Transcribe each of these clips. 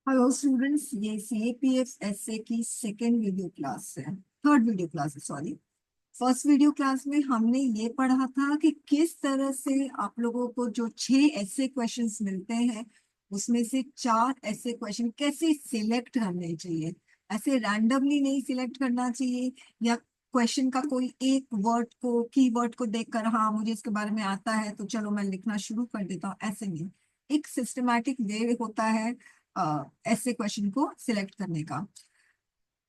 Hello students, ये CAPF S A की second video class है। थर्ड वीडियो क्लास है, सॉरी। फर्स्ट वीडियो क्लास में हमने ये पढ़ा था कि किस तरह से आप लोगों को जो 6 ऐसे क्वेश्चंस मिलते हैं उसमें से 4 ऐसे क्वेश्चन कैसे सिलेक्ट करने चाहिए। ऐसे रैंडमली नहीं सिलेक्ट करना चाहिए, या क्वेश्चन का कोई एक वर्ड को कीवर्ड को देखकर हाँ मुझे इसके बारे में आता है तो चलो मैं लिखना शुरू कर देता हूँ, ऐसे नहीं। एक सिस्टमैटिक वे होता है ऐसे क्वेश्चन को सिलेक्ट करने का।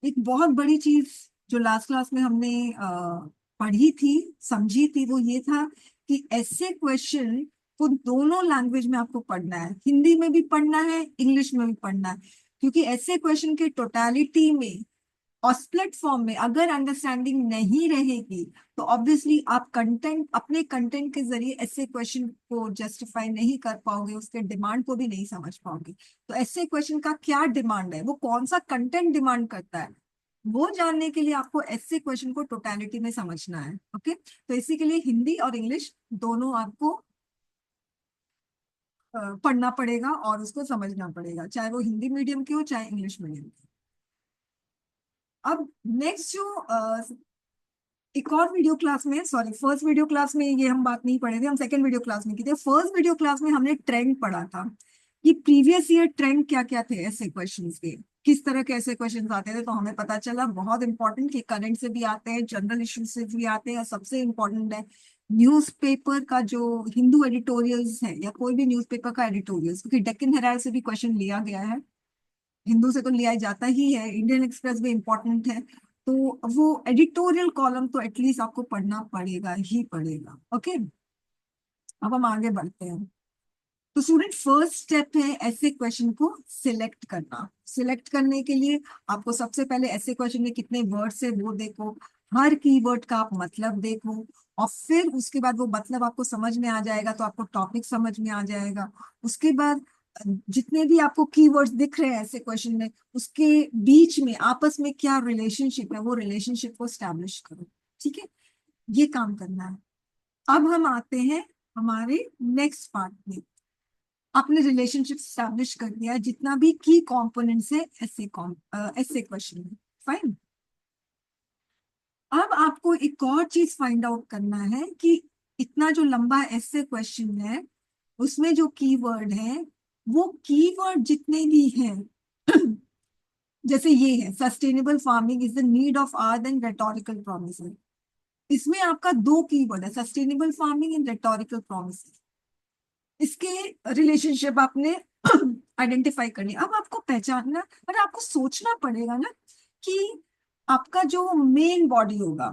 एक बहुत बड़ी चीज जो लास्ट क्लास में हमने पढ़ी थी, समझी थी, वो ये था कि ऐसे क्वेश्चन को दोनों लैंग्वेज में आपको पढ़ना है, हिंदी में भी पढ़ना है, इंग्लिश में भी पढ़ना है। क्योंकि ऐसे क्वेश्चन के टोटालिटी में और स्प्लिट फॉर्म में अगर अंडरस्टैंडिंग नहीं रहेगी तो ऑब्वियसली आप कंटेंट, अपने कंटेंट के जरिए ऐसे क्वेश्चन को जस्टिफाई नहीं कर पाओगे, उसके डिमांड को भी नहीं समझ पाओगे। तो ऐसे क्वेश्चन का क्या डिमांड है, वो कौन सा कंटेंट डिमांड करता है, वो जानने के लिए आपको ऐसे क्वेश्चन को टोटलिटी में समझना है। ओके, तो इसी के लिए हिंदी और इंग्लिश दोनों आपको पढ़ना पड़ेगा और उसको समझना पड़ेगा, चाहे वो हिंदी मीडियम की हो चाहे इंग्लिश मीडियम की। अब नेक्स्ट जो एक और वीडियो क्लास में, सॉरी फर्स्ट वीडियो क्लास में ये हम बात नहीं पढ़े थे, हम सेकंड वीडियो क्लास में की थे। फर्स्ट वीडियो क्लास में हमने ट्रेंड पढ़ा था कि प्रीवियस ईयर ट्रेंड क्या क्या थे ऐसे क्वेश्चंस के, किस तरह के ऐसे क्वेश्चंस आते थे। तो हमें पता चला बहुत इंपॉर्टेंट कि करंट से भी आते हैं, जनरल इश्यूज से भी आते हैं, और सबसे इंपॉर्टेंट है न्यूज़पेपर का जो हिंदू एडिटोरियल्स है या कोई भी न्यूज़पेपर का एडिटोरियल्स, क्योंकि डेक्कन हेराल्ड से भी क्वेश्चन लिया गया है, हिंदू से तो लिया जाता ही है, इंडियन एक्सप्रेस भी इंपॉर्टेंट है। तो वो एडिटोरियल कॉलम तो एटलीस्ट आपको पढ़ना पड़ेगा ही पड़ेगा। ओके, अब हम आगे बढ़ते हैं। तो स्टूडेंट, फर्स्ट स्टेप है ऐसे क्वेश्चन को सिलेक्ट करना। सिलेक्ट करने के लिए आपको सबसे पहले ऐसे क्वेश्चन में कितने वर्ड्स है वो देखो, हर कीवर्ड का आप मतलब देखो, और फिर उसके बाद वो मतलब आपको समझ में आ जाएगा तो आपको टॉपिक समझ में आ जाएगा। उसके बाद जितने भी आपको कीवर्ड्स दिख रहे हैं ऐसे क्वेश्चन में, उसके बीच में आपस में क्या रिलेशनशिप है वो रिलेशनशिप को स्टैब्लिश करो। ठीक है, ये काम करना है। अब हम आते हैं हमारे नेक्स्ट पार्ट में। आपने रिलेशनशिप स्टैब्लिश कर दिया है, जितना भी की कंपोनेंट्स है ऐसे क्वेश्चन में, फाइन। अब आपको एक और चीज फाइंड आउट करना है कि इतना जो लंबा ऐसे क्वेश्चन है उसमें जो कीवर्ड है, वो कीवर्ड जितने भी हैं जैसे ये है sustainable farming is the need of art and rhetorical promise. इसमें आपका दो कीवर्ड है, sustainable farming and rhetorical promise. इसके रिलेशनशिप आपने आइडेंटिफाई करनी है। अब आपको पहचानना और आपको सोचना पड़ेगा ना कि आपका जो मेन बॉडी होगा,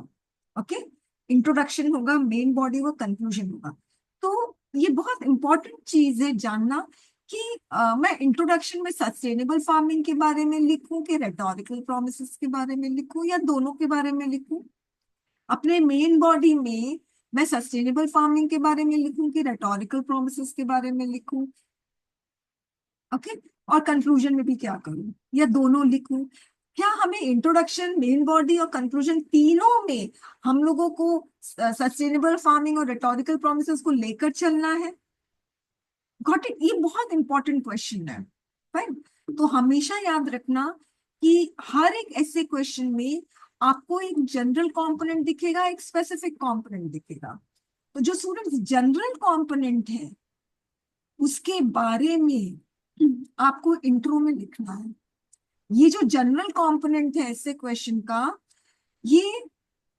ओके, इंट्रोडक्शन होगा, मेन बॉडी वो कंक्लूजन होगा। तो ये बहुत इंपॉर्टेंट चीज है जानना कि मैं इंट्रोडक्शन में सस्टेनेबल फार्मिंग के बारे में लिखूं कि रेटोरिकल प्रोमिसेस के बारे में लिखूं या दोनों के बारे में लिखूं। अपने मेन बॉडी में मैं सस्टेनेबल फार्मिंग के बारे में लिखूं कि रेटोरिकल प्रोमिसेस के बारे में लिखूं। ओके, और कंक्लूजन में भी क्या करूं, या दोनों लिखूं। क्या हमें इंट्रोडक्शन, मेन बॉडी और कंक्लूजन तीनों में हम लोगों को सस्टेनेबल फार्मिंग और रेटोरिकल प्रोमिसेस को लेकर चलना है? गॉट इट, ये बहुत इंपॉर्टेंट क्वेश्चन है। राइट, तो हमेशा याद रखना कि हर एक ऐसे क्वेश्चन में आपको एक जनरल कंपोनेंट दिखेगा, एक स्पेसिफिक कंपोनेंट दिखेगा। तो जो स्टूडेंट्स जनरल कंपोनेंट है उसके बारे में आपको इंट्रो में लिखना है। ये जो जनरल कंपोनेंट है ऐसे क्वेश्चन का, ये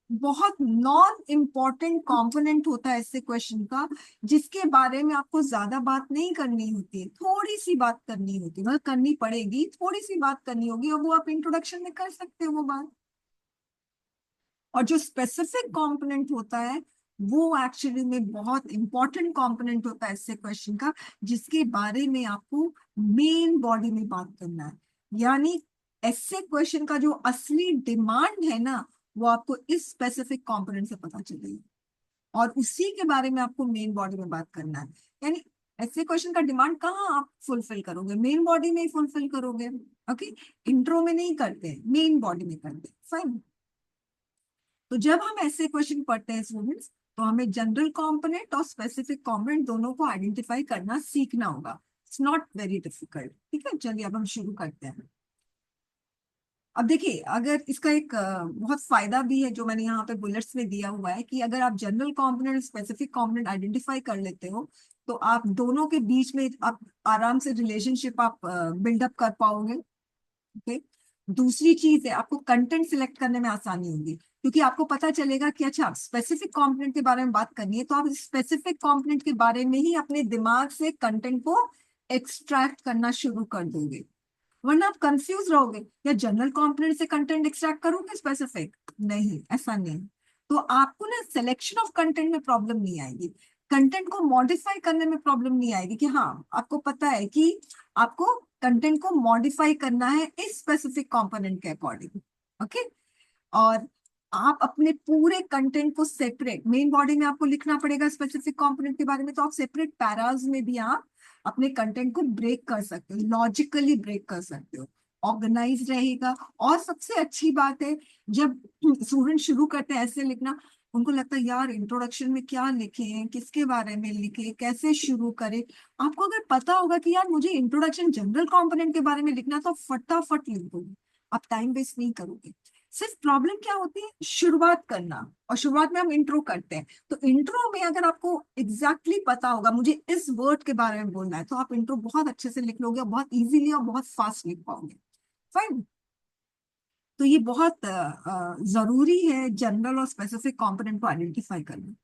बहुत नॉन इम्पॉर्टेंट कंपोनेंट होता है ऐसे क्वेश्चन का, जिसके बारे में आपको ज्यादा बात नहीं करनी होती है, थोड़ी सी बात करनी होती है, मतलब करनी पड़ेगी, थोड़ी सी बात करनी होगी, और वो आप इंट्रोडक्शन में कर सकते हो वो बात। और जो स्पेसिफिक कंपोनेंट होता है वो एक्चुअली में बहुत इंपॉर्टेंट कंपोनेंट होता है ऐसे क्वेश्चन का, जिसके बारे में आपको मेन बॉडी में बात करना है। यानी ऐसे क्वेश्चन का जो असली डिमांड है ना, वो आपको इस स्पेसिफिक कंपोनेंट से पता चलेगी, और उसी के बारे में आपको मेन बॉडी में बात करना है। यानी ऐसे क्वेश्चन का डिमांड कहाँ आप फुलफिल करोगे, मेन बॉडी में ही फुलफिल करोगे। ओके, इंट्रो में नहीं करते, मेन बॉडी में करते, फाइन। तो जब हम ऐसे क्वेश्चन पढ़ते हैं स्टूडेंट्स, तो हमें जनरल कंपोनेंट और स्पेसिफिक कंपोनेंट दोनों को आइडेंटिफाई करना सीखना होगा। It's not very difficult. ठीक है, चलिए अब हम शुरू करते हैं। अब देखिए, अगर इसका एक बहुत फायदा भी है जो मैंने यहाँ पे बुलेट्स में दिया हुआ है, कि अगर आप general component specific component identify कर लेते हो तो आप दोनों के बीच में आप आराम से रिलेशनशिप आप बिल्डअप कर पाओगे। ओके। दूसरी चीज है, आपको कंटेंट सिलेक्ट करने में आसानी होगी, क्योंकि आपको पता चलेगा कि अच्छा स्पेसिफिक कंपोनेंट के बारे में बात करनी है तो आप स्पेसिफिक कंपोनेंट के बारे में ही अपने दिमाग से कंटेंट को एक्सट्रैक्ट करना शुरू कर दोगे। वरना आप कंफ्यूज रहोगे, या जनरल कंपोनेंट से कंटेंट एक्सट्रैक्ट करूंगे स्पेसिफिक, नहीं, ऐसा नहीं। तो आपको ना सिलेक्शन ऑफ कंटेंट में प्रॉब्लम नहीं आएगी, कंटेंट को मॉडिफाई करने में प्रॉब्लम नहीं आएगी, कि हाँ आपको पता है कि आपको कंटेंट को मॉडिफाई करना है इस स्पेसिफिक कंपोनेंट के अकॉर्डिंग। ओके। और आप अपने पूरे कंटेंट को सेपरेट, मेन बॉडी में आपको लिखना पड़ेगा स्पेसिफिक कंपोनेंट के बारे में, तो आप सेपरेट पैराज में भी आप अपने कंटेंट को ब्रेक कर सकते हो, लॉजिकली ब्रेक कर सकते हो, ऑर्गेनाइज रहेगा। और सबसे अच्छी बात है, जब स्टूडेंट शुरू करते हैं ऐसे लिखना, उनको लगता है यार इंट्रोडक्शन में क्या लिखें, किसके बारे में लिखे, कैसे शुरू करें। आपको अगर पता होगा कि यार मुझे इंट्रोडक्शन जनरल कंपोनेंट के बारे में लिखना, तो फटाफट लिख दोगे, आप टाइम वेस्ट नहीं करोगे। सिर्फ प्रॉब्लम क्या होती है, शुरुआत करना, और शुरुआत में हम इंट्रो करते हैं। तो इंट्रो में अगर आपको एग्जैक्टली पता होगा मुझे इस वर्ड के बारे में बोलना है, तो आप इंट्रो बहुत अच्छे से लिख लोगे और बहुत इजीली और बहुत फास्ट लिख पाओगे। फाइन। तो ये बहुत जरूरी है जनरल और स्पेसिफिक कंपोनेंट को आइडेंटिफाई करना।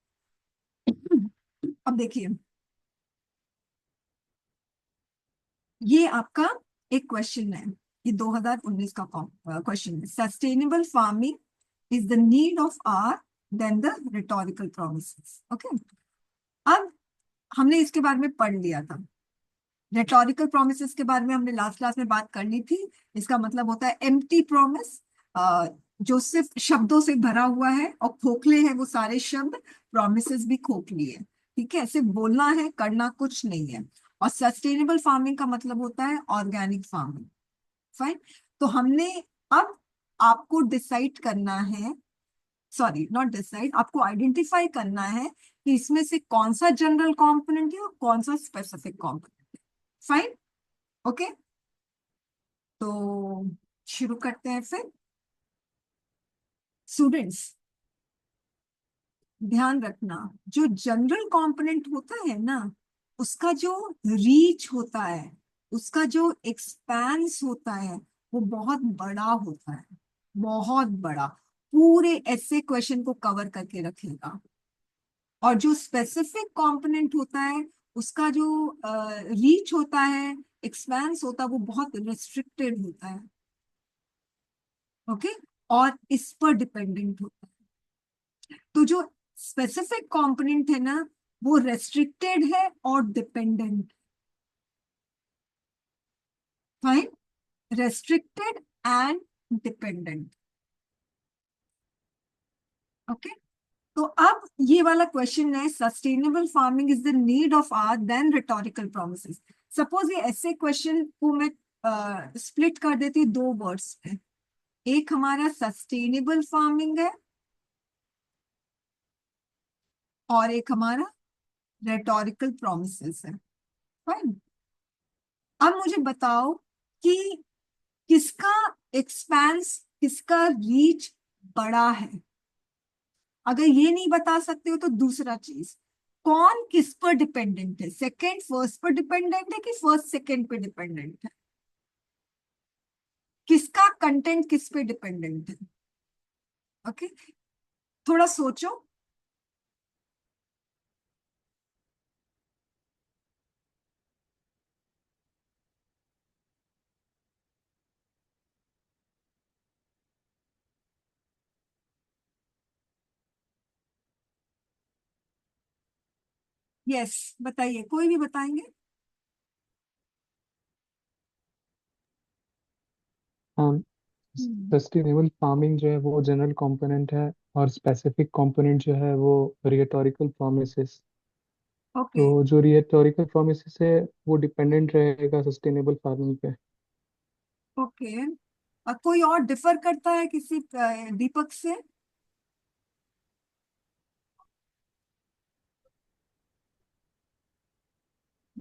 अब देखिए, ये आपका एक क्वेश्चन है, ये 2019 का क्वेश्चन है। Sustainable farming is the need of hour than the rhetorical promises. Okay. अब हमने इसके बारे में पढ़ लिया था, रेटोरिकल प्रोमिसेस के बारे में हमने लास्ट क्लास में बात कर ली थी। इसका मतलब होता है एम्प्टी प्रॉमिस, जो सिर्फ शब्दों से भरा हुआ है, और खोखले हैं वो सारे शब्द, प्रोमिसेस भी खोखली है। ठीक है, सिर्फ बोलना है, करना कुछ नहीं है। और सस्टेनेबल फार्मिंग का मतलब होता है ऑर्गेनिक फार्मिंग। फाइन। तो हमने अब आपको डिसाइड करना है, सॉरी नॉट डिसाइड, आपको आइडेंटिफाई करना है कि इसमें से कौन सा जनरल कंपोनेंट है और कौन सा स्पेसिफिक कंपोनेंट है। फाइन। ओके। तो शुरू करते हैं फिर। स्टूडेंट्स, ध्यान रखना, जो जनरल कंपोनेंट होता है ना, उसका जो रीच होता है, उसका जो एक्सपेंस होता है, वो बहुत बड़ा होता है, बहुत बड़ा, पूरे ऐसे क्वेश्चन को कवर करके रखेगा। और जो स्पेसिफिक कंपोनेंट होता है, उसका जो रीच होता है, एक्सपेंस होता है, वो बहुत रिस्ट्रिक्टेड होता है। ओके। और इस पर डिपेंडेंट होता है। तो जो स्पेसिफिक कंपोनेंट है ना, वो रेस्ट्रिक्टेड है और dependent. Fine. Restricted and dependent. Okay. तो अब ये वाला क्वेश्चन है, sustainable farming is the need of hour than rhetorical promises. Suppose ये ऐसे क्वेश्चन को मैं स्प्लिट कर देती दो वर्ड्स में, एक हमारा सस्टेनेबल फार्मिंग है और एक हमारा रेटोरिकल प्रोमिसेस है। फाइन। अब मुझे बताओ कि किसका एक्सपेंस, किसका रीच बड़ा है। अगर ये नहीं बता सकते हो तो दूसरा चीज, कौन किस पर डिपेंडेंट है, सेकंड फर्स्ट पर डिपेंडेंट है कि फर्स्ट सेकंड पे डिपेंडेंट है, किसका कंटेंट किस पे डिपेंडेंट है। ओके। थोड़ा सोचो। यस, बताइए, कोई भी बताएंगे। हाँ, हम्म। सस्टेनेबल फार्मिंग जो है वो जनरल कंपोनेंट है, और स्पेसिफिक कंपोनेंट जो है वो रिहेटोरिकल प्रोमिसेस। ओके। तो जो रिहेटोरिकल प्रोमिसेस है वो डिपेंडेंट रहेगा सस्टेनेबल फार्मिंग पे। ओके। कोई और डिफर करता है किसी दीपक से।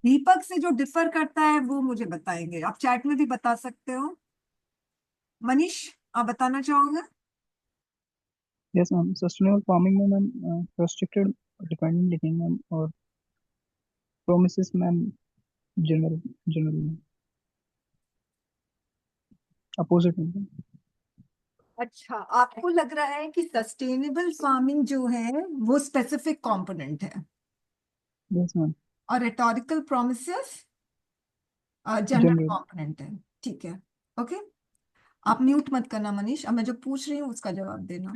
दीपक से जो डिफर करता है वो मुझे बताएंगे, आप चैट में भी बता सकते हो। मनीष, आप बताना चाहोगे? यस मैम, सस्टेनेबल फार्मिंग में मैम रेस्ट्रिक्टेड डिपेंडेंट लिखेंगे मैम, और प्रोमिसेस मैम जनरल जनरल में अपोजिट में। अच्छा, आपको लग रहा है कि सस्टेनेबल फार्मिंग जो है वो स्पेसिफिक कंपोनेंट है यस मैम, और rhetorical promises general general. Component है। ठीक है, ओके। आप म्यूट मत करना मनीष, अब मैं जो पूछ रही हूँ उसका जवाब देना।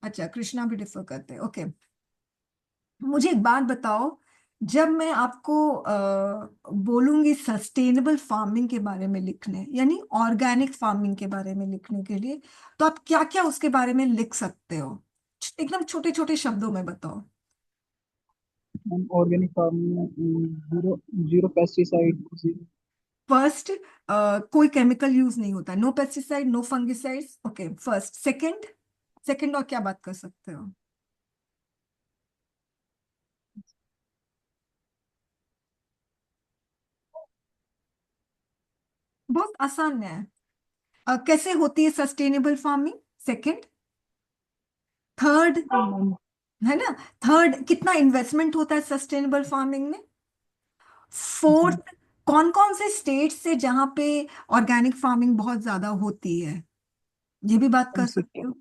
अच्छा, कृष्णा भी डिफर करते हैं, ओके। मुझे एक बात बताओ, जब मैं आपको बोलूंगी सस्टेनेबल फार्मिंग के बारे में लिखने, यानी ऑर्गेनिक फार्मिंग के बारे में लिखने के लिए, तो आप क्या क्या उसके बारे में लिख सकते हो? एकदम छोटे छोटे शब्दों में बताओ। मैम ऑर्गेनिक फार्मिंग में जीरो जीरो पेस्टिसाइड, फर्स्ट, कोई केमिकल यूज नहीं होता, no pesticide no fungicides, okay first. Second, second और क्या बात कर सकते हो? बहुत आसान है। कैसे होती है sustainable farming? Second. Third, ma'am है ना? थर्ड, कितना इन्वेस्टमेंट होता है सस्टेनेबल फार्मिंग में? इसमें फोर्थ, कौन कौन से स्टेट्स है जहां पे ऑर्गेनिक फार्मिंग बहुत ज्यादा होती है, ये भी बात कर सिक्स। सकते हो।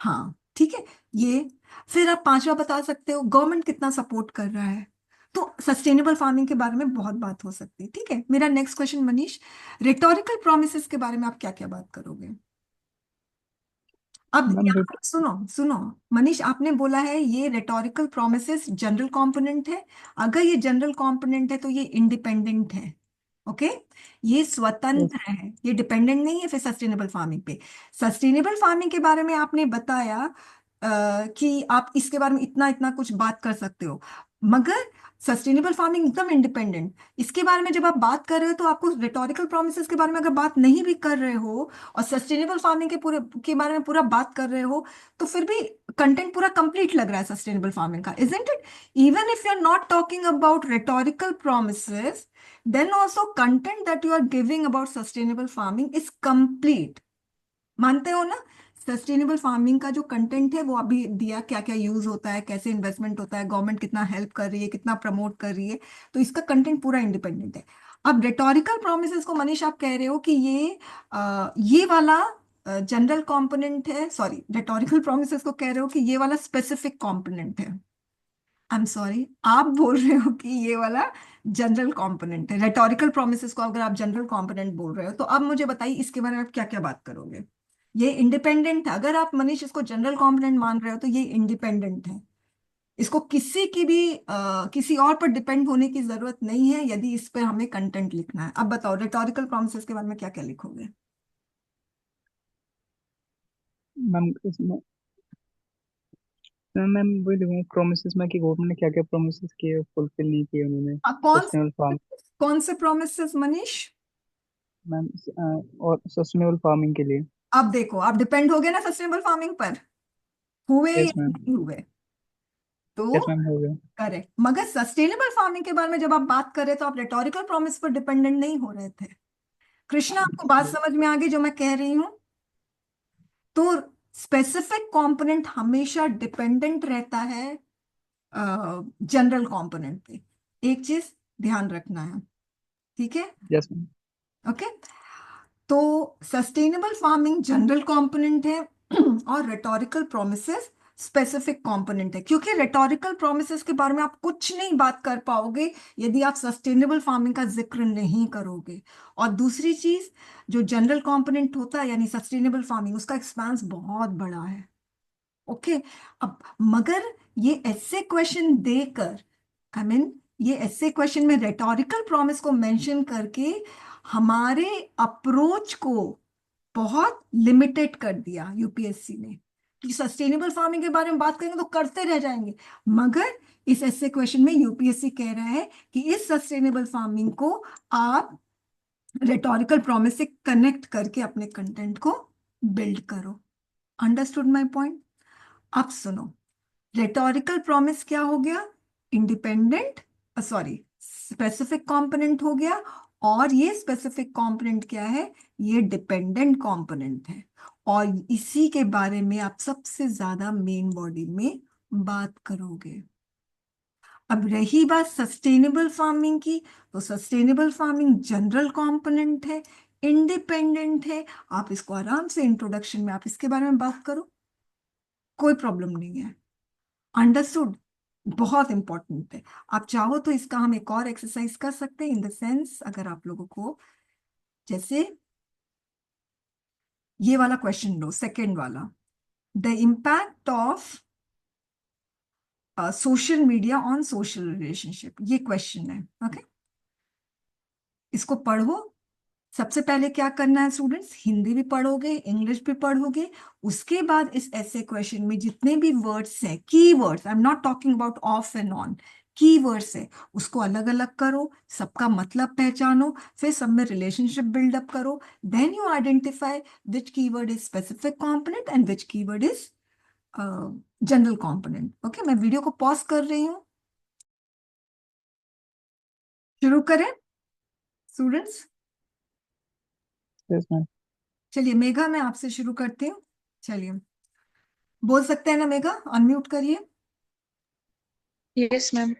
हाँ ठीक है, ये। फिर आप पांचवा बता सकते हो, गवर्नमेंट कितना सपोर्ट कर रहा है। तो सस्टेनेबल फार्मिंग के बारे में बहुत बात हो सकती है। ठीक है, मेरा next question Manish, rhetorical promises के बारे में आप क्या क्या बात करोगे? अब मैम यहाँ सुनो सुनो, मनीष आपने बोला है ये रेटोरिकल प्रोमिसेस जनरल कंपोनेंट है। अगर ये जनरल कंपोनेंट है तो ये इंडिपेंडेंट है, ओके। ये यस स्वतंत्र है, ये डिपेंडेंट नहीं है फिर सस्टेनेबल फार्मिंग पे। सस्टेनेबल फार्मिंग के बारे में आपने बताया कि आप इसके बारे में इतना इतना कुछ बात कर सकते हो, मगर सस्टेनेबल फार्मिंग एकदम इंडिपेंडेंट। इसके बारे में जब आप बात कर रहे हो तो आपको रिटोरिकल प्रोमिसेस के बारे में अगर बात नहीं भी कर रहे हो और सस्टेनेबल फार्मिंग के पूरे के बारे में पूरा बात कर रहे हो, तो फिर भी कंटेंट पूरा कंप्लीट लग रहा है सस्टेनेबल फार्मिंग का, isn't it? Even if you are not talking about rhetorical promises, then also content that you are giving about sustainable farming is complete। मानते हो ना? सस्टेनेबल फार्मिंग का जो कंटेंट है वो अभी दिया, क्या क्या यूज होता है, कैसे इन्वेस्टमेंट होता है, गवर्नमेंट कितना हेल्प कर रही है, कितना प्रमोट कर रही है, तो इसका कंटेंट पूरा इंडिपेंडेंट है। अब रेटोरिकल प्रोमिसेस को मनीष आप कह रहे हो कि ये वाला जनरल कंपोनेंट है, सॉरी, रेटोरिकल प्रोमिसेस को कह रहे हो कि ये वाला स्पेसिफिक कंपोनेंट है। आई एम सॉरी, आप बोल रहे हो कि ये वाला जनरल कंपोनेंट है। रेटोरिकल प्रोमिसेस को अगर आप जनरल कंपोनेंट बोल रहे हो तो अब मुझे बताइए इसके बारे में आप क्या क्या बात करोगे? ये इंडिपेंडेंट है, अगर आप मनीष इसको जनरल कंपोनेंट मान रहे हो तो ये इंडिपेंडेंट है। इसको किसी की भी किसी और पर डिपेंड होने की जरूरत नहीं है यदि इस पर हमें कंटेंट लिखना है। अब बताओ रेटोरिकल प्रोमिसेस के बारे में क्या क्या लिखोगे? मैम, इसमें मैम वही लिखूंगा प्रोमिसेस में कि गवर्नमेंट ने क्या क्या प्रोमिसेस किए, फुलफिल नहीं किए उन्होंने कौन सस्टेनेबल फार्म। कौन से प्रोमिसेस मनीष? मैम और सस्टेनेबल फार्मिंग के लिए। अब देखो, आप डिपेंड हो गए ना सस्टेनेबल फार्मिंग पर, हुए या यस मैम। नहीं हुए? यस तो मैम, हो गया। करेक्ट, मगर सस्टेनेबल फार्मिंग के बारे में जब आप बात कर रहे तो आप रेटोरिकल प्रॉमिस पर डिपेंडेंट नहीं हो रहे थे। कृष्णा, आपको बात समझ में आ गई जो मैं कह रही हूँ? तो स्पेसिफिक कंपोनेंट हमेशा डिपेंडेंट रहता है जनरल कंपोनेंट पे, एक चीज ध्यान रखना है, ठीक है? Yes ma'am. ओके, तो सस्टेनेबल फार्मिंग जनरल कंपोनेंट है और रेटोरिकल प्रोमिसेस स्पेसिफिक कंपोनेंट है, क्योंकि रेटोरिकल प्रोमिसेस के बारे में आप कुछ नहीं बात कर पाओगे यदि आप सस्टेनेबल फार्मिंग का जिक्र नहीं करोगे। और दूसरी चीज, जो जनरल कंपोनेंट होता है यानी सस्टेनेबल फार्मिंग, उसका एक्सपेंस बहुत बड़ा है, ओके। अब मगर ये ऐसे क्वेश्चन देकर, आई मीन ये ऐसे क्वेश्चन में रेटोरिकल प्रॉमिस को मेंशन करके हमारे अप्रोच को बहुत लिमिटेड कर दिया यूपीएससी ने, कि सस्टेनेबल फार्मिंग के बारे में बात करेंगे तो करते रह जाएंगे। मगर इस ऐसे क्वेश्चन में यूपीएससी कह रहा है कि इस सस्टेनेबल फार्मिंग को आप रेटोरिकल प्रॉमिस से कनेक्ट करके अपने कंटेंट को बिल्ड करो। Understood my point? अब सुनो, रेटोरिकल प्रॉमिस क्या हो गया? इंडिपेंडेंट सॉरी, स्पेसिफिक कंपोनेंट हो गया, और ये स्पेसिफिक कंपोनेंट क्या है, ये डिपेंडेंट कंपोनेंट है, और इसी के बारे में आप सबसे ज्यादा मेन बॉडी में बात करोगे। अब रही बात सस्टेनेबल फार्मिंग की, तो सस्टेनेबल फार्मिंग जनरल कंपोनेंट है, इंडिपेंडेंट है, आप इसको आराम से इंट्रोडक्शन में आप इसके बारे में बात करो, कोई प्रॉब्लम नहीं है। अंडरस्टूड? बहुत इंपॉर्टेंट है। आप चाहो तो इसका हम एक और एक्सरसाइज कर सकते हैं, इन द सेंस अगर आप लोगों को, जैसे ये वाला क्वेश्चन लो, सेकेंड वाला, the impact of social media on social relationship, ये क्वेश्चन है। ओके, इसको पढ़ो। सबसे पहले क्या करना है स्टूडेंट्स, हिंदी भी पढ़ोगे, इंग्लिश भी पढ़ोगे। उसके बाद इस ऐसे क्वेश्चन में जितने भी वर्ड्स हैं, की words, I am not talking about of and on, की वर्ड्स है, उसको अलग अलग करो, सबका मतलब पहचानो, फिर सब में रिलेशनशिप बिल्डअप करो। Then you identify which keyword is specific component and which keyword is general component. Okay, मैं वीडियो को पॉज कर रही हूँ, शुरू करें स्टूडेंट्स? Yes, ma'am. चलिए मेघा, मैं आपसे शुरू करती हूँ। चलिए, बोल सकते हैं ना मेघा, अनम्यूट करिए। Yes ma'am.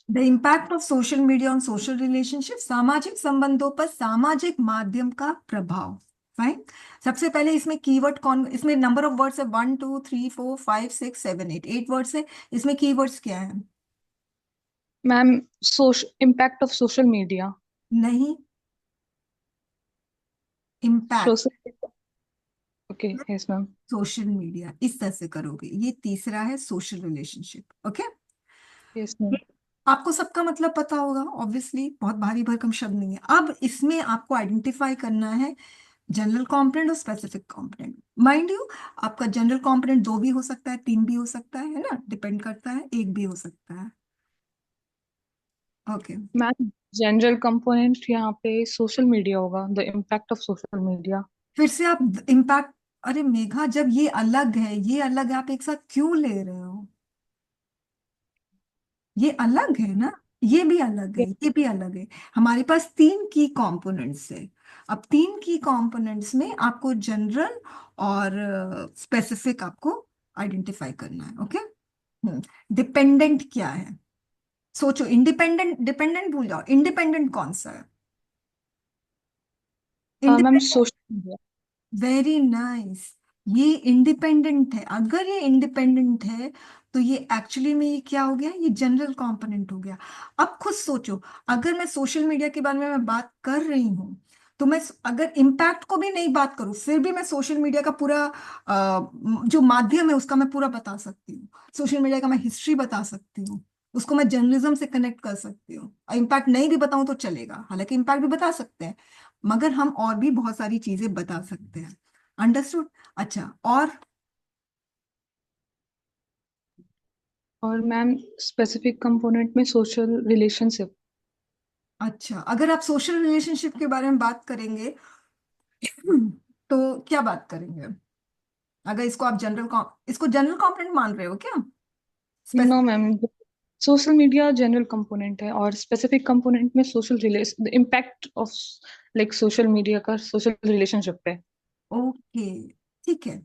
The impact of social media on social relationship, सामाजिक संबंधों पर सामाजिक माध्यम का प्रभाव। फाइन। सबसे पहले इसमें कीवर्ड कौन, इसमें नंबर ऑफ वर्ड्स है 1 2 3 4 5 6 7 8, 8 वर्ड्स है। इसमें कीवर्ड्स क्या है? Ma'am impact of social media. नहीं, impact social. Okay, yes ma'am. Social media, इस तरह से करोगे। ये तीसरा है social relationship. Okay, yes ma'am. आपको सबका मतलब पता होगा ऑब्वियसली, बहुत भारी भरकम शब्द नहीं है। अब इसमें आपको आइडेंटिफाई करना है जनरल कंपोनेंट और स्पेसिफिक कंपोनेंट। माइंड यू, आपका जनरल कंपोनेंट 2 भी हो सकता है, 3 भी हो सकता है ना, डिपेंड करता है, 1 भी हो सकता है। ओके, मैम जनरल कंपोनेंट यहाँ पे सोशल मीडिया होगा, the impact of social media. फिर से आप इम्पैक्ट, अरे मेघा, जब ये अलग है, ये अलग है, आप एक साथ क्यों ले रहे हो? ये अलग है ना, ये भी अलग है, ये भी अलग है। हमारे पास 3 की कंपोनेंट्स है। अब 3 की कंपोनेंट्स में आपको जनरल और स्पेसिफिक आपको आइडेंटिफाई करना है। ओके, डिपेंडेंट क्या है? सोचो, इंडिपेंडेंट, डिपेंडेंट भूल जाओ, इंडिपेंडेंट कौन सा है? Ma'am independent, social media. Very nice. ये इंडिपेंडेंट है। अगर ये इंडिपेंडेंट है तो ये एक्चुअली में ये क्या हो गया, ये जनरल कंपोनेंट हो गया। अब खुद सोचो, अगर मैं सोशल मीडिया के बारे में मैं बात कर रही हूँ, तो मैं अगर इम्पैक्ट को भी नहीं बात करूँ, फिर भी मैं सोशल मीडिया का पूरा जो माध्यम है उसका मैं पूरा बता सकती हूँ। सोशल मीडिया का मैं हिस्ट्री बता सकती हूँ, उसको मैं जर्नलिज्म से कनेक्ट कर सकती हूँ। इम्पैक्ट नहीं भी बताऊं तो चलेगा, हालांकि इम्पैक्ट भी बता सकते हैं, मगर हम और भी बहुत सारी चीजें बता सकते हैं। अंडरस्टूड? अच्छा, और और मैम स्पेसिफिक कंपोनेंट में सोशल रिलेशनशिप। अच्छा, अगर आप सोशल रिलेशनशिप के बारे में बात करेंगे तो क्या बात करेंगे? अगर इसको आप इसको जनरल कंपोनेंट मान रहे हो क्या? No specific? Ma'am, social media general component है और स्पेसिफिक कंपोनेंट में social relation, impact of like social media का सोशल रिलेशनशिप पे। ओके, ठीक है।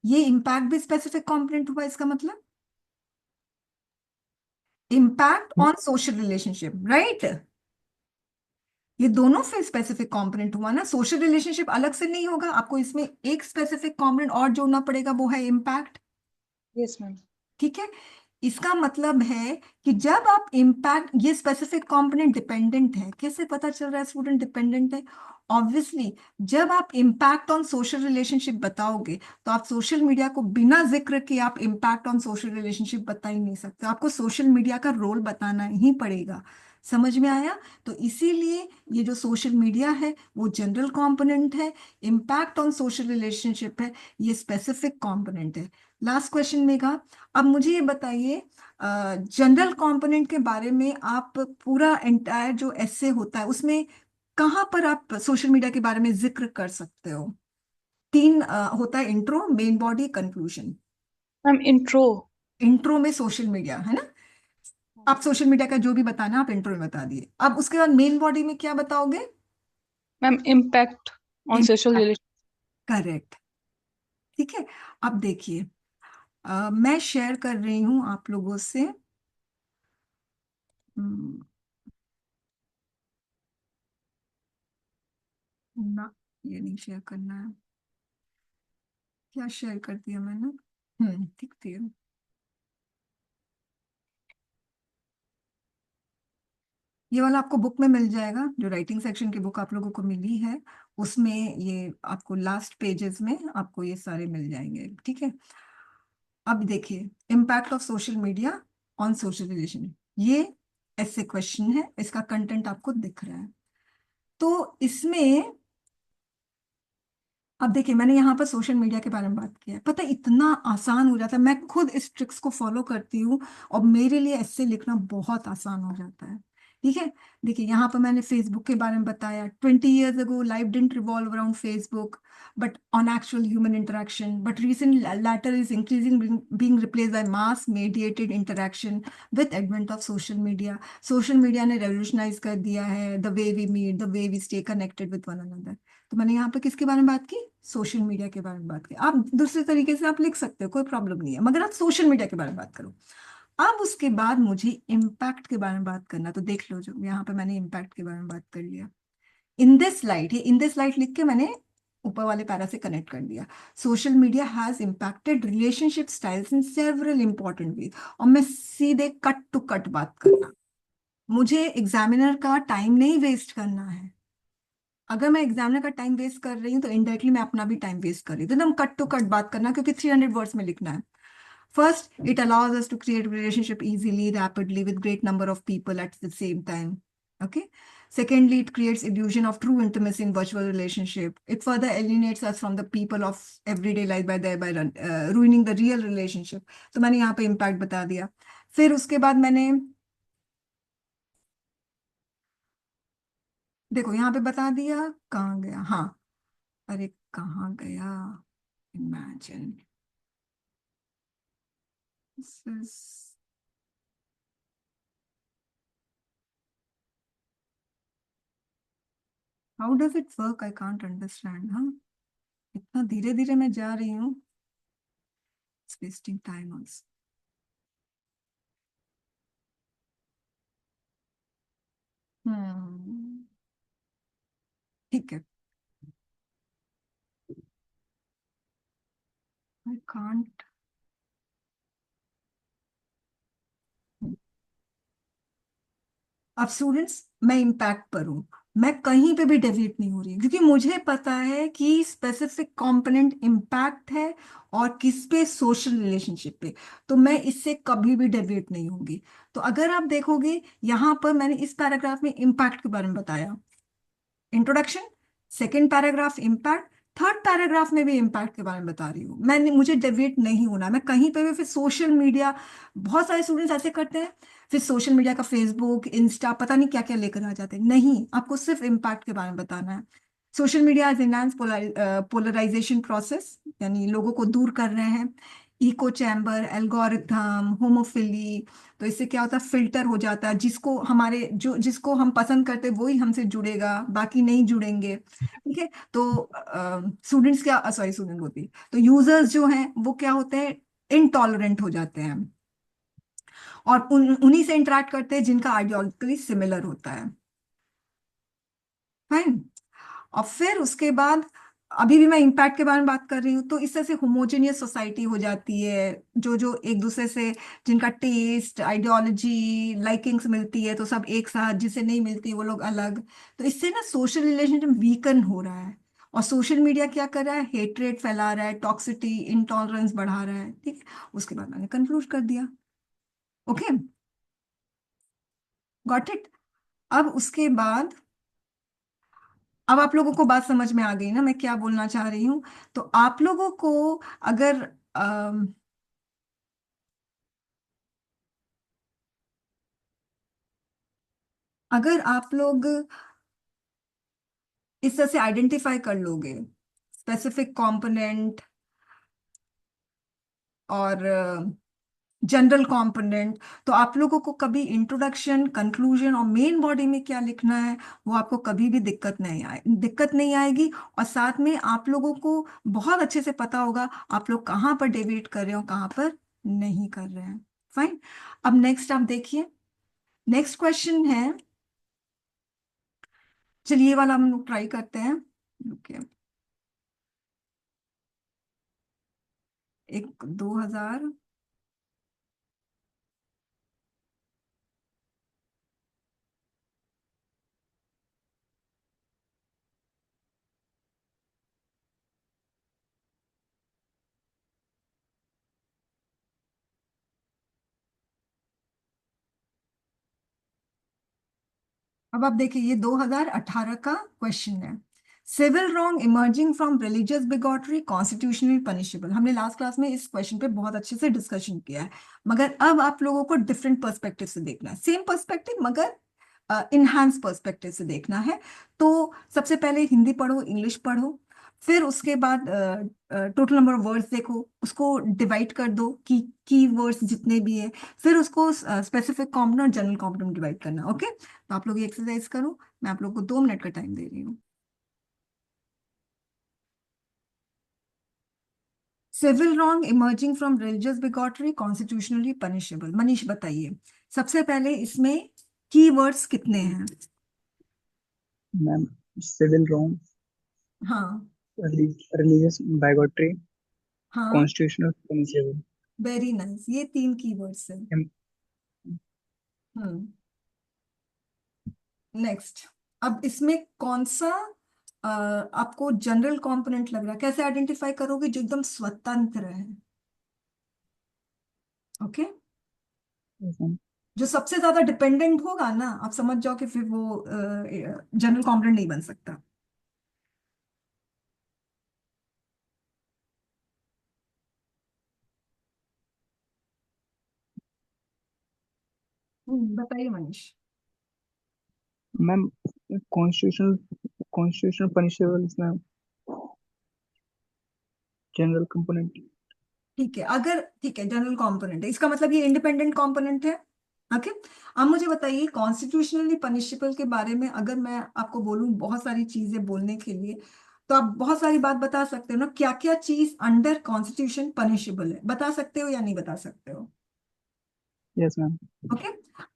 ये इम्पैक्ट भी स्पेसिफिक कंपोनेंट हुआ, इसका मतलब impact on social relationship, right? ये दोनों फिर स्पेसिफिक कंपोनेंट हुआ ना, सोशल रिलेशनशिप अलग से नहीं होगा, आपको इसमें एक स्पेसिफिक कंपोनेंट और जोड़ना पड़ेगा, वो है इम्पैक्ट। Yes ma'am. ठीक है, इसका मतलब है कि जब आप इम्पैक्ट, ये स्पेसिफिक कंपोनेंट डिपेंडेंट है। कैसे पता चल रहा है स्टूडेंट डिपेंडेंट है? ऑब्वियसली, जब आप इम्पैक्ट ऑन सोशल रिलेशनशिप बताओगे, तो आप सोशल मीडिया को बिना जिक्र के आप इम्पैक्ट ऑन सोशल रिलेशनशिप बता ही नहीं सकते, आपको सोशल मीडिया का रोल बताना ही पड़ेगा। समझ में आया? तो इसीलिए ये जो सोशल मीडिया है वो जनरल कंपोनेंट है, इम्पैक्ट ऑन सोशल रिलेशनशिप है, ये स्पेसिफिक कंपोनेंट है। लास्ट क्वेश्चन मेगा, अब मुझे ये बताइए, जनरल कंपोनेंट के बारे में आप पूरा एंटायर जो ऐसे होता है उसमें कहाँ पर आप सोशल मीडिया के बारे में जिक्र कर सकते हो? 3 होता है, intro, main body, conclusion. Ma'am intro. Intro में सोशल मीडिया है ना, आप सोशल मीडिया का जो भी बताना आप इंट्रो में बता दिए। अब उसके बाद मेन बॉडी में क्या बताओगे? Ma'am impact on social relation. Correct, ठीक है। अब देखिए, मैं शेयर कर रही हूं आप लोगों से। हम्म, ना, ये नहीं शेयर करना है। क्या शेयर कर दिया मैंने? ठीक है। ये वाला आपको बुक में मिल जाएगा, जो राइटिंग सेक्शन की बुक आप लोगों को मिली है, उसमें ये आपको लास्ट पेजेस में आपको ये सारे मिल जाएंगे, ठीक है। अब देखिए, impact of social media on social relation, ये ऐसे क्वेश्चन है, इसका कंटेंट आपको दिख रहा है। तो इसमें अब देखिए, मैंने यहाँ पर सोशल मीडिया के बारे में बात किया है, पता है इतना आसान हो जाता है, मैं खुद इस ट्रिक्स को फॉलो करती हूँ और मेरे लिए ऐसे लिखना बहुत आसान हो जाता है, ठीक है। देखिए, यहाँ पर मैंने फेसबुक के बारे में बताया, 20 years ago life didn't revolve around Facebook but on actual human interaction, but recent latter is increasing being replaced by mass mediated interaction with advent of social media ने revolutionize कर दिया है the way we meet, the way we stay connected with one another। तो मैंने यहाँ पे किसके बारे में बात की? सोशल मीडिया के बारे में बात की। आप दूसरे तरीके से आप लिख सकते हो, कोई प्रॉब्लम नहीं है, मगर आप सोशल मीडिया के बारे में बात करो। अब उसके बाद मुझे इम्पैक्ट के बारे में बात करना, तो देख लो, जो यहाँ पे मैंने इम्पैक्ट के बारे में बात कर लिया। इन दिस लाइट, ये इन दिस लाइट लिख के मैंने ऊपर वाले पैरा से कनेक्ट कर दिया। Social media has impacted relationship styles in several important ways. और मैं सीधे कट टू कट बात करना, मुझे एग्जामिनर का टाइम नहीं वेस्ट करना है। अगर मैं एग्जामिनर का टाइम वेस्ट कर रही हूँ तो इनडायरेक्टली मैं अपना भी टाइम वेस्ट कर रही हूँ, तो एकदम कट टू कट बात करना, क्योंकि 300 वर्ड्स में लिखना है। First, it allows us to create relationship easily, rapidly with great number of people at the same time. Okay. Secondly, it creates illusion of true intimacy in virtual relationship. It further alienates us from the people of everyday life by thereby ruining the real relationship. तो मैंने यहाँ पे impact बता दिया। फिर उसके बाद मैंने देखो यहाँ पे बता दिया, कहाँ गया, हाँ, अरे कहाँ गया, imagine this is, how does it work? I can't understand, हाँ, इतना धीरे धीरे मैं जा रही हूँ, it's wasting time also। हम्म, ठीक है, I can't। अब स्टूडेंट्स, मैं इम्पैक्ट पर हूँ, मैं कहीं पे भी डेविएट नहीं हो रही, क्योंकि मुझे पता है कि स्पेसिफिक कंपोनेंट इम्पैक्ट है और किस पे, सोशल रिलेशनशिप पे, तो मैं इससे कभी भी डेविएट नहीं होंगी। तो अगर आप देखोगे, यहाँ पर मैंने इस पैराग्राफ में इम्पैक्ट के बारे में बताया, introduction, second paragraph impact, third paragraph में भी इम्पैक्ट के बारे में बता रही हूँ। मैंने, मुझे डेविएट नहीं होना, मैं कहीं पे भी फिर सोशल मीडिया, बहुत सारे स्टूडेंट्स ऐसे करते हैं, फिर सोशल मीडिया का फेसबुक इंस्टा पता नहीं क्या क्या लेकर आ जाते हैं, नहीं, आपको सिर्फ इम्पैक्ट के बारे में बताना है। Social media is enhance polarisation process, यानी लोगों को दूर कर रहे हैं, इको चैम्बर, एल्गोरिथम, होमोफिली, तो इससे क्या होता है, फिल्टर हो जाता है, जिसको हमारे, जो जिसको हम पसंद करते हैं वही हमसे जुड़ेगा, बाकी नहीं जुड़ेंगे, ठीक है। तो स्टूडेंट्स क्या, सॉरी, स्टूडेंट होती, तो यूजर्स जो हैं वो क्या होते हैं, इनटॉलरेंट हो जाते हैं, और उन्हीं से इंटरेक्ट करते हैं जिनका आइडियोलॉजिकली सिमिलर होता है, फाइन। और फिर उसके बाद, अभी भी मैं इम्पैक्ट के बारे में बात कर रही हूँ, तो इस तरह से होमोजेनियस सोसाइटी हो जाती है, जो जो एक दूसरे से, जिनका टेस्ट, आइडियोलॉजी, लाइकिंग्स मिलती है तो सब एक साथ, जिसे नहीं मिलती वो लोग अलग। तो इससे ना सोशल रिलेशनशिप वीकन हो रहा है, और सोशल मीडिया क्या कर रहा है, हेट्रेट फैला रहा है, टॉक्सिटी, इंटॉलरेंस बढ़ा रहा है, ठीक है। उसके बाद मैंने कंक्लूड कर दिया, ओके, गॉट इट। अब उसके बाद, अब आप लोगों को बात समझ में आ गई ना मैं क्या बोलना चाह रही हूँ? तो आप लोगों को, अगर अगर आप लोग इस तरह से आइडेंटिफाई कर लोगे स्पेसिफिक कंपोनेंट और जनरल कंपोनेंट। तो आप लोगों को कभी इंट्रोडक्शन, कंक्लूजन और मेन बॉडी में क्या लिखना है वो आपको कभी भी दिक्कत नहीं आएगी। और साथ में आप लोगों को बहुत अच्छे से पता होगा आप लोग कहाँ पर डेविएट कर रहे हो, कहाँ पर नहीं कर रहे हैं। फाइन। अब नेक्स्ट आप देखिए, नेक्स्ट क्वेश्चन है, चलिए ये वाला हम लोग ट्राई करते हैं। ओके, एक 2000, अब आप देखिए ये 2018 का क्वेश्चन है। Civil wrong emerging from religious bigotry constitutionally punishable. हमने लास्ट क्लास में इस क्वेश्चन पे बहुत अच्छे से डिस्कशन किया है, मगर अब आप लोगों को डिफरेंट पर्सपेक्टिव से देखना है, सेम पर्सपेक्टिव मगर इनहांस पर्सपेक्टिव से देखना है। तो सबसे पहले हिंदी पढ़ो, इंग्लिश पढ़ो, फिर उसके बाद टोटल नंबर ऑफ वर्ड्स देखो, उसको डिवाइड कर दो की वर्ड्स जितने भी है, फिर उसको स्पेसिफिक कॉम्पोनेंट और जनरल कॉम्पोनेंट डिवाइड करना। ओके, तो आप लोग ये एक्सरसाइज करो, मैं आप लोग को 2 मिनट का टाइम दे रही हूँ। Civil wrong emerging from religious bigotry constitutionally punishable. Manish बताइए, सबसे पहले इसमें कीवर्ड्स कितने हैं? मैम सिविल रॉन्ग, हाँ, रिलीजियस बाइगोट्री, हाँ, कॉन्स्टिट्यूशनल पनिशेबल। वेरी नाइस, ये 3 कीवर्ड्स हैं। Hmm, next. अब इसमें कौन सा आपको जनरल कंपोनेंट लग रहा है? कैसे आइडेंटिफाई करोगे जो एकदम स्वतंत्र है? ओके, जो सबसे ज्यादा डिपेंडेंट होगा ना, आप समझ जाओ कि फिर वो जनरल कंपोनेंट नहीं बन सकता। बताइए Manish. Ma'am constitutional constitutional punishable इसमें जनरल कंपोनेंट। ठीक है, अगर ठीक है जनरल कंपोनेंट है, इसका मतलब ये इंडिपेंडेंट कंपोनेंट है। ओके, अब मुझे बताइए कॉन्स्टिट्यूशनली पनिशेबल के बारे में अगर मैं आपको बोलूं बहुत सारी चीजें बोलने के लिए, तो आप बहुत सारी बात बता सकते हो ना, क्या क्या चीज अंडर कॉन्स्टिट्यूशन पनिशेबल है, बता सकते हो या नहीं बता सकते हो? Yes ma'am. ओके,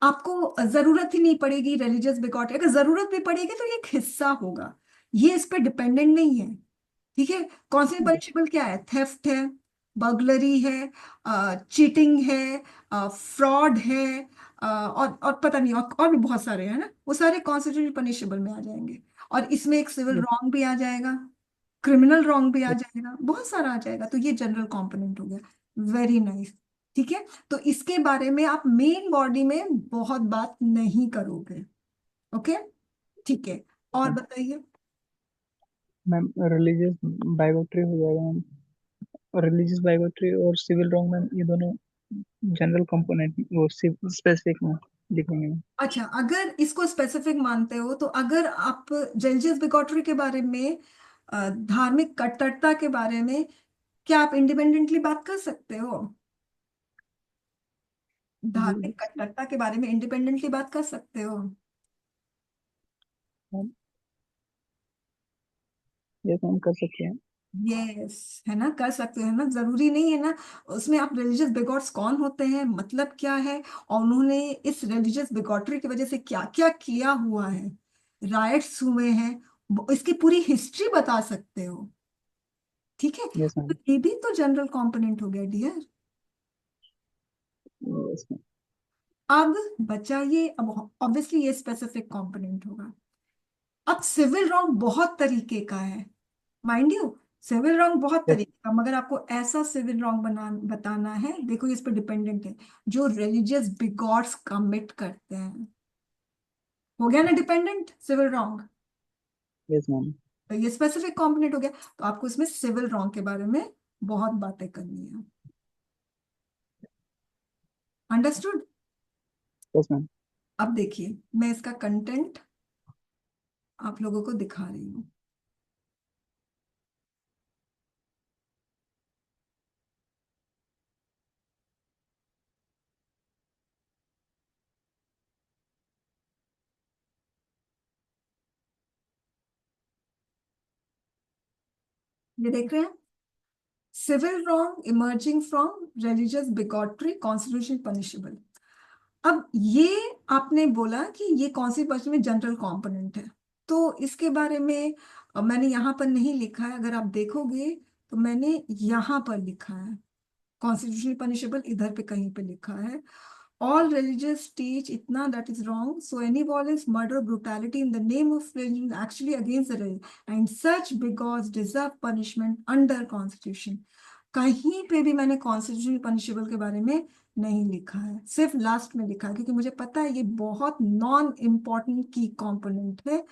आपको जरूरत ही नहीं पड़ेगी रिलीजियस बिगॉट, अगर जरूरत भी पड़ेगी तो ये एक हिस्सा होगा, ये इस पे डिपेंडेंट नहीं है। ठीक है, कौन से पनिशेबल क्या है? थेफ्ट है, बर्गलरी है, चीटिंग है, फ्रॉड है, और पता नहीं और भी बहुत सारे हैं ना, वो सारे कॉन्स्टिट्यूशनल पनिशेबल में आ जाएंगे। और इसमें एक सिविल रॉन्ग भी आ जाएगा, क्रिमिनल रॉन्ग भी आ जाएगा, बहुत सारा आ जाएगा, तो ये जनरल कंपोनेंट हो गया। Very nice. ठीक है, तो इसके बारे में आप मेन बॉडी में बहुत बात नहीं करोगे। ओके, ठीक है, और बताइए। मैम रिलीजियस बाइगोट्री हो जाएगा मैम, रिलीजियस बाइगोट्री और सिविल रॉन्ग मैम, ये दोनों जनरल कंपोनेंट वो स्पेसिफिक में लिखेंगे मैम। अच्छा, अगर इसको स्पेसिफिक मानते हो तो अगर आप रिलीजियस बिगॉटरी के बारे में, धार्मिक कट्टरता के बारे में, क्या आप इंडिपेंडेंटली बात कर सकते हो? धार्मिक कट्टरता के बारे में इंडिपेंडेंटली बात कर सकते हो? यस मैम कर सकते हैं। यस, है ना, कर सकते हो, है ना, जरूरी नहीं है ना उसमें आप रिलीजियस बिगॉट्स कौन होते हैं, मतलब क्या है, और उन्होंने इस रिलीजियस बिगॉटरी की वजह से क्या क्या किया हुआ है, राइट्स हुए हैं, इसकी पूरी हिस्ट्री बता सकते हो। ठीक है, यस तो मैम। ये भी तो जनरल कंपोनेंट हो गया डियर। Yes ma'am. अब बचा ये, अब ऑब्वियसली ये स्पेसिफिक कंपोनेंट होगा। अब सिविल रॉन्ग बहुत तरीके का है, माइंड यू, सिविल रॉन्ग बहुत यस तरीके का, मगर आपको ऐसा सिविल रॉन्ग बताना है, देखो इस पे डिपेंडेंट है, जो रिलीजियस बिगॉट्स कमिट करते हैं। हो गया ना dependent civil wrong, yes ma'am. तो ये स्पेसिफिक कंपोनेंट हो गया। तो आपको इसमें सिविल रॉन्ग के बारे में बहुत बातें करनी है। अंडरस्टूड? Yes ma'am. अब देखिए मैं इसका कंटेंट आप लोगों को दिखा रही हूँ। ये देख रहे हैं, civil wrong emerging from religious bigotry constitution punishable. अब ये आपने बोला कि ये कौन सी पर्सन में जनरल कंपोनेंट है, तो इसके बारे में मैंने यहाँ पर नहीं लिखा है, अगर आप देखोगे तो मैंने यहाँ पर लिखा है कॉन्स्टिट्यूशनली पनिशेबल, इधर पे कहीं पे लिखा है all religious teach इतना that is wrong, so any violence, murder, brutality in the name of religion actually against the religion and such bigots deserve punishment under constitution। कहीं पे भी मैंने कॉन्स्टिट्यूशनल पनिशेबल के बारे में नहीं लिखा है, सिर्फ लास्ट में लिखा है, क्योंकि मुझे पता है ये बहुत नॉन इम्पॉर्टेंट की कंपोनेंट है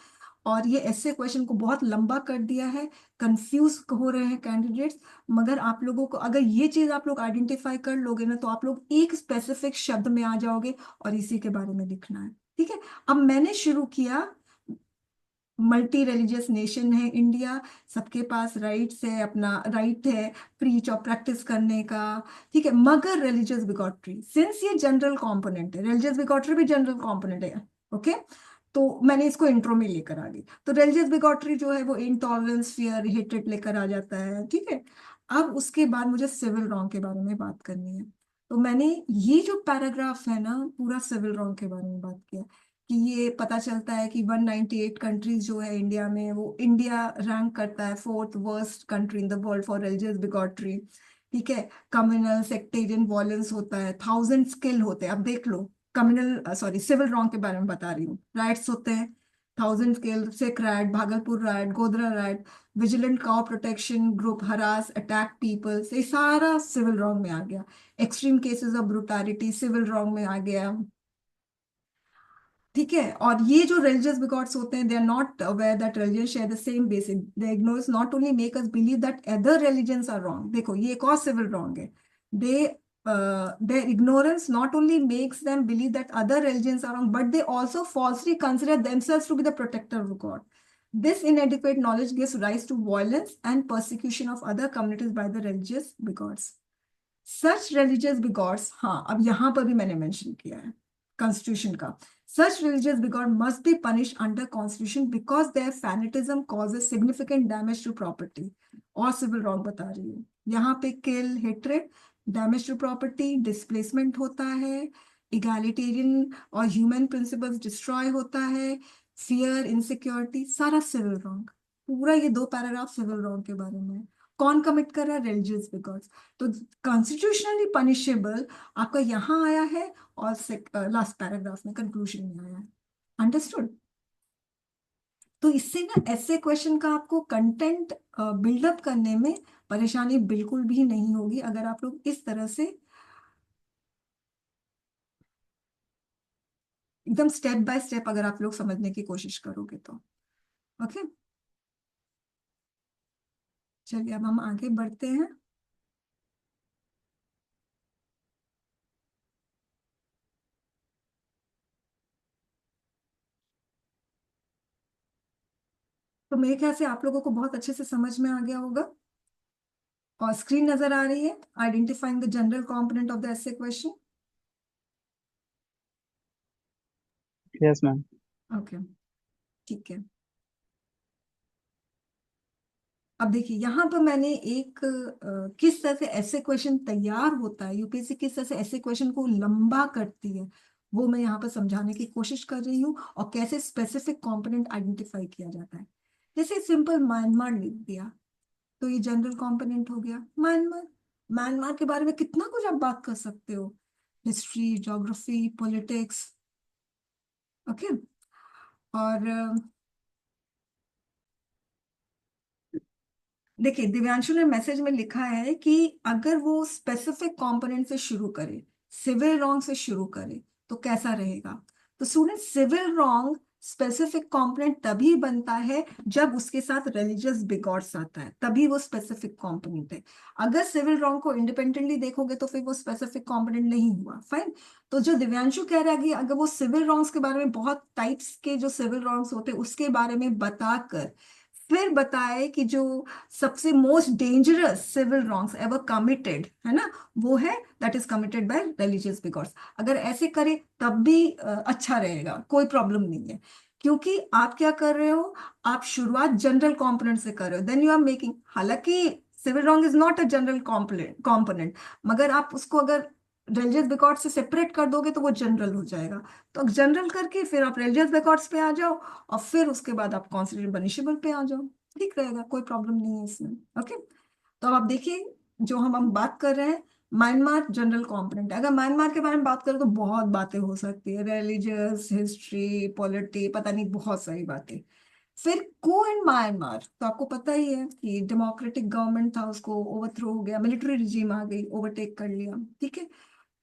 और ये ऐसे क्वेश्चन को बहुत लंबा कर दिया है, कंफ्यूज हो रहे हैं कैंडिडेट्स। मगर आप लोगों को अगर ये चीज आप लोग आइडेंटिफाई कर लोगे ना, तो आप लोग एक स्पेसिफिक शब्द में आ जाओगे और इसी के बारे में लिखना है, ठीक है। अब मैंने शुरू किया, मल्टी रिलीजियस नेशन है इंडिया, सबके पास राइट्स है, अपना राइट है प्रीच और प्रैक्टिस करने का, ठीक है। मगर रिलीजियस बिगॉटरी, सिंस ये जनरल कंपोनेंट है, रिलीजियस बिगॉटरी भी जनरल कंपोनेंट है, ओके, तो मैंने इसको इंट्रो में लेकर आ गई। तो रिलीजियस बिगॉटरी जो है वो इंटॉलरेंस, फियर, हेट्रेड लेकर आ जाता है, ठीक है। अब उसके बाद मुझे सिविल रॉन्ग के बारे में बात करनी है, तो मैंने ये जो पैराग्राफ है ना, पूरा सिविल रॉन्ग के बारे में बात किया कि ये पता चलता है कि 198 कंट्रीज जो है इंडिया में, वो इंडिया रैंक करता है 4th worst country in the world for religious bigotry, ठीक है। कम्युनल सेक्टेरियन वॉयलेंस होता है, 1000 स्किल होते हैं, अब देख लो, कम्युनल सॉरी सिविल रॉन्ग के बारे में बता रही हूँ, राइट्स होते हैं 1000 skill, Sikh riot, Bhagalpur riot, Godhra riot, vigilante cow protection group, harass, attack peoples, ये सारा सिविल रॉन्ग में आ गया। Extreme cases of brutality civil wrong में आ गया, ठीक है। और ये जो रिलीजियस बिगॉट्स होते हैं, they are not aware that religion share the same basic, they ignores not only make us believe that other religions are wrong. देखो ये एक और सिविल रॉन्ग है, दे their ignorance not only makes them believe that other religions are wrong, but they also falsely consider themselves to be the protector of God. This inadequate knowledge gives rise to violence and persecution of other communities by the religious bigots. Such religious bigots, हाँ अब यहाँ पर भी मैंने mention किया है constitution का, such religious bigot must be punished under constitution because their fanatism causes significant damage to property। और सिविल रॉन्ग बता रही हूँ, यहाँ पे kill, hatred, damage to property, displacement होता है, इगैलिटेरियन और ह्यूमन प्रिंसिपल्स डिस्ट्रॉय होता है, फियर, इनसिक्योरिटी, सारा सिविल रॉन्ग। पूरा ये 2 पैराग्राफ सिविल रॉन्ग के बारे में है। कौन कमिट कर रहा है? रिलीजियस बिगॉट्स। तो कॉन्स्टिट्यूशनली पनिशेबल आपका यहाँ आया है और लास्ट पैराग्राफ में कंक्लूजन में आया है, अंडरस्टूड। तो इससे ना ऐसे क्वेश्चन का आपको कंटेंट बिल्डअप करने में परेशानी बिल्कुल भी नहीं होगी, अगर आप लोग इस तरह से एकदम स्टेप बाय स्टेप अगर आप लोग समझने की कोशिश करोगे तो, ओके। चलिए अब हम आगे बढ़ते हैं। तो मेरे ख्याल से आप लोगों को बहुत अच्छे से समझ में आ गया होगा, और स्क्रीन नजर आ रही है, identifying the general component of the essay question. Yes ma'am. Okay, ठीक है। अब देखिए यहाँ पर मैंने एक किस तरह से ऐसे क्वेश्चन तैयार होता है, यूपीएससी किस तरह से ऐसे क्वेश्चन को लंबा करती है, वो मैं यहाँ पर समझाने की कोशिश कर रही हूँ, और कैसे स्पेसिफिक कंपोनेंट आइडेंटिफाई किया जाता है। जैसे सिंपल म्यांमार लिख दिया तो ये जनरल कंपोनेंट हो गया। म्यांमार, म्यांमार के बारे में कितना कुछ आप बात कर सकते हो, हिस्ट्री, ज्योग्राफी, पॉलिटिक्स, ओके। और देखिए दिव्यांशु ने मैसेज में लिखा है कि अगर वो स्पेसिफिक कंपोनेंट से शुरू करे, सिविल रॉन्ग से शुरू करे, तो कैसा रहेगा। तो student, civil wrong specific component तभी बनता है जब उसके साथ रिलीजियस बिगॉट्स आता है, तभी वो स्पेसिफिक कंपोनेंट है। अगर सिविल रॉन्ग को इंडिपेंडेंटली देखोगे तो फिर वो स्पेसिफिक कंपोनेंट नहीं हुआ, फाइन। तो जो दिव्यांशु कह रहा है कि अगर वो सिविल रॉन्ग्स के बारे में, बहुत टाइप्स के जो सिविल रॉन्ग्स होते हैं उसके बारे में बताकर फिर बताए कि जो सबसे most dangerous civil wrongs ever committed है ना, वो है that is committed by religious bigots, अगर ऐसे करे तब भी अच्छा रहेगा, कोई प्रॉब्लम नहीं है। क्योंकि आप क्या कर रहे हो, आप शुरुआत जनरल कंपोनेंट से कर रहे हो, देन यू आर मेकिंग, हालांकि civil wrong is not a general component, मगर आप उसको अगर रिलीजियस बैकवर्ड से सेपरेट कर दोगे तो वो जनरल हो जाएगा। तो जनरल करके फिर आप रिलीजियस बैकवर्ड्स पे आ जाओ, और फिर उसके बाद आप कॉन्सिडर पनिशेबल पे आ जाओ, ठीक रहेगा, कोई प्रॉब्लम नहीं है इसमें। ओके, तो अब आप देखिए, जो हम बात कर रहे हैं म्यांमार जनरल कंपोनेंट, अगर म्यांमार के बारे में बात करें तो बहुत बातें हो सकती है, रिलीजियस, हिस्ट्री, पॉलिटी, पता नहीं बहुत सारी बातें। फिर कू इन म्यांमार, तो आपको पता ही है कि डेमोक्रेटिक गवर्नमेंट था, उसको ओवरथ्रो हो गया, मिलिट्री रिजीम आ गई, ओवरटेक कर लिया, ठीक है।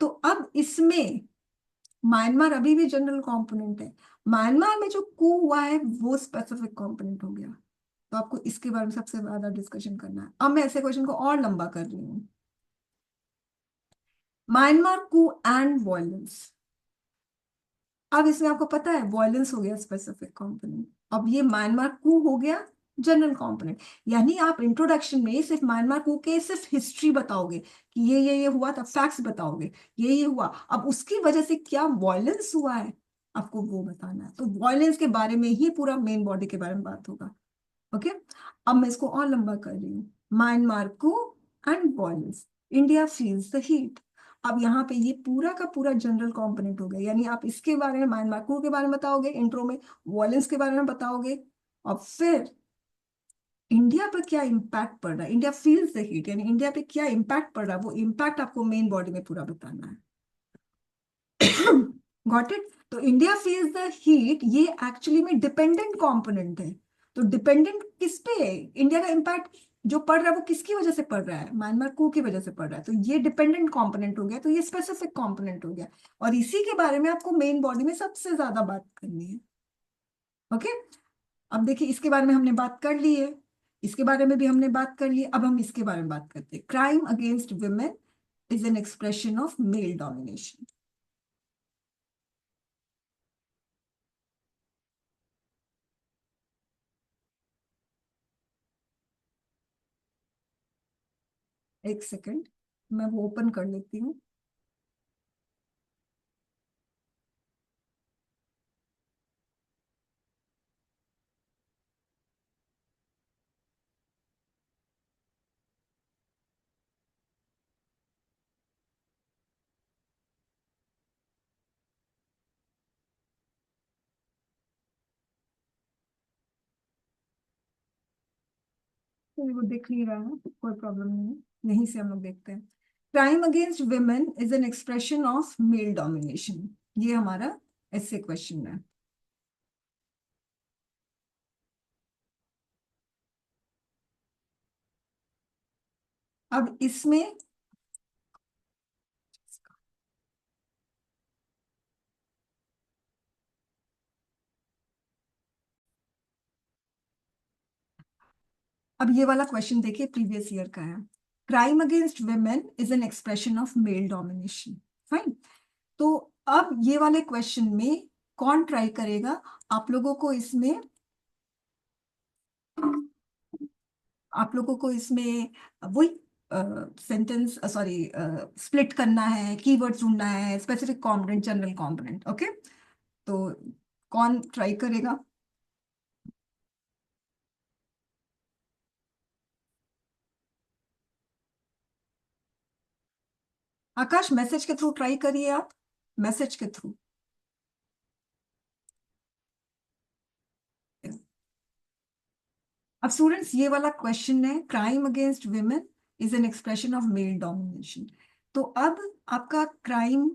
तो अब इसमें म्यांमार अभी भी जनरल कंपोनेंट है, म्यांमार में जो कू हुआ है वो स्पेसिफिक कंपोनेंट हो गया। तो आपको इसके बारे में सबसे ज्यादा डिस्कशन करना है। अब मैं ऐसे क्वेश्चन को और लंबा कर रही हूँ। म्यांमार कू एंड वायलेंस, अब इसमें आपको पता है वायलेंस हो गया स्पेसिफिक कंपोनेंट, अब ये म्यांमार कू हो गया जनरल कंपोनेंट। यानी आप इंट्रोडक्शन में सिर्फ म्यांमार कू के सिर्फ हिस्ट्री बताओगे कि ये हुआ था, फैक्ट्स बताओगे, ये हुआ, अब उसकी वजह से क्या वायलेंस हुआ है आपको वो बताना है। तो वायलेंस के बारे में ही पूरा मेन बॉडी के बारे में बात होगा। ओके, अब मैं इसको और लंबा कर रही हूँ। म्यांमार को and violence, India feels the heat. अब यहाँ पे ये पूरा का पूरा जनरल कंपोनेंट हो गया, यानी आप इसके बारे में, म्यांमार को के बारे में बताओगे इंट्रो में, वायलेंस के बारे में बताओगे, और फिर इंडिया पर क्या इम्पैक्ट पड़ रहा है, इंडिया फील्स द हीट, यानी इंडिया पे क्या इम्पैक्ट पड़ रहा है, वो इम्पैक्ट आपको मेन बॉडी में पूरा बताना है। Got it. तो इंडिया फील्स द हीट ये एक्चुअली में डिपेंडेंट कंपोनेंट है। तो डिपेंडेंट किस पे है, इंडिया का इम्पैक्ट जो पड़ रहा है वो किसकी वजह से पड़ रहा है, म्यांमार कू की वजह से पड़ रहा है, तो ये डिपेंडेंट कंपोनेंट हो गया, तो ये स्पेसिफिक कंपोनेंट हो गया, और इसी के बारे में आपको मेन बॉडी में सबसे ज्यादा बात करनी है। ओके, अब देखिए इसके बारे में हमने बात कर ली है, इसके बारे में भी हमने बात कर ली है, अब हम इसके बारे में बात करते हैं। Crime against women is an expression of male domination. एक सेकंड, मैं वो ओपन कर लेती हूँ। तो वो दिख नहीं रहा है, कोई प्रॉब्लम नहीं है, यहीं से हम लोग देखते हैं। Crime against women is an expression of male domination, ये हमारा ऐसे क्वेश्चन है। अब इसमें अब ये वाला क्वेश्चन देखिए, प्रीवियस ईयर का है। Crime against women is an expression of male domination, fine. तो अब ये वाले क्वेश्चन में कौन ट्राई करेगा, आप लोगों को इसमें, आप लोगों को इसमें वही सेंटेंस, सॉरी, स्प्लिट करना है, कीवर्ड ढूंढना है, specific component, general component. Okay, तो कौन ट्राई करेगा? आकाश, मैसेज के थ्रू ट्राई करिए आप, मैसेज के थ्रू। अब स्टूडेंट्स ये वाला क्वेश्चन है, crime against women is an expression of male domination. तो अब आपका क्राइम